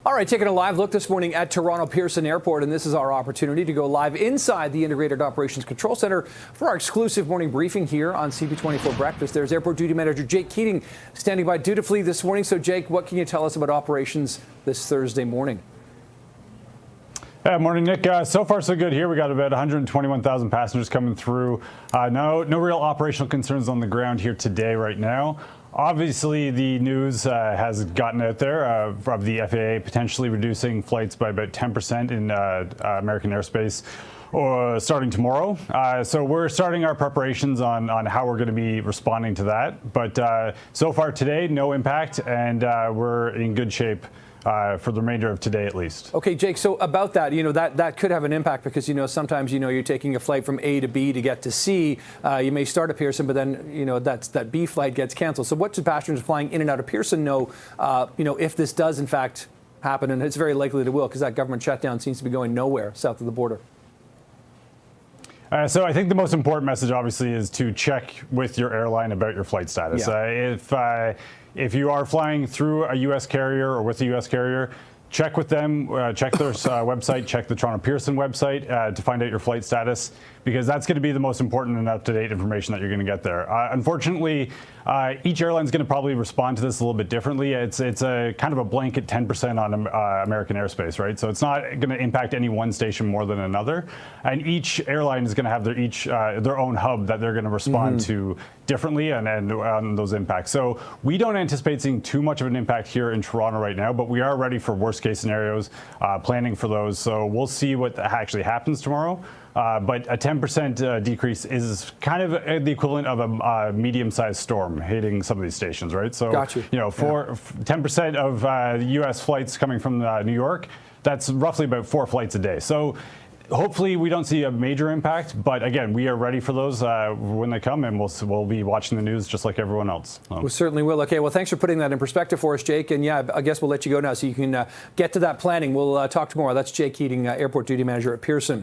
All right, taking a live look this morning at Toronto Pearson Airport, and this is our opportunity to go live inside the Integrated Operations Control Center for our exclusive morning briefing here on CP24 Breakfast. There's Airport Duty Manager Jake Keating standing by dutifully this morning. So, Jake, what can you tell us about operations this Thursday morning? Morning, Nick. So far, so good here. We got about 121,000 passengers coming through. No real operational concerns on the ground here today right now. Obviously, the news has gotten out there of the FAA potentially reducing flights by about 10% in American airspace starting tomorrow. So we're starting our preparations on how we're going to be responding to that. But so far today, no impact, and we're in good shape for the remainder of today, at least. Okay, Jake, so about that, that could have an impact because, sometimes, you're taking a flight from A to B to get to C. You may start at Pearson, but then, that B flight gets canceled. So what do passengers flying in and out of Pearson know, if this does, in fact, happen? And it's very likely that it will because that government shutdown seems to be going nowhere south of the border. So I think the most important message, obviously, is to check with your airline about your flight status. Yeah. If you are flying through a U.S. carrier or with a U.S. carrier, check with them, check their website, check the Toronto Pearson website to find out your flight status, because that's going to be the most important and up-to-date information that you're going to get there. Unfortunately, each airline is going to probably respond to this a little bit differently. It's a kind of a blanket 10% on American airspace, right? So it's not going to impact any one station more than another. And each airline is going to have their own hub that they're going to respond to differently and on those impacts. So we don't anticipate seeing too much of an impact here in Toronto right now, but we are ready for worst case scenarios, planning for those. So we'll see what actually happens tomorrow. But a 10% decrease is kind of the equivalent of a medium-sized storm hitting some of these stations, right? So, for 10% of U.S. flights coming from New York, that's roughly about 4 flights a day. So hopefully we don't see a major impact, but again, we are ready for those when they come, and we'll be watching the news just like everyone else. We certainly will. Okay, well, thanks for putting that in perspective for us, Jake. And yeah, I guess we'll let you go now so you can get to that planning. We'll talk tomorrow. That's Jake Keating, Airport Duty Manager at Pearson.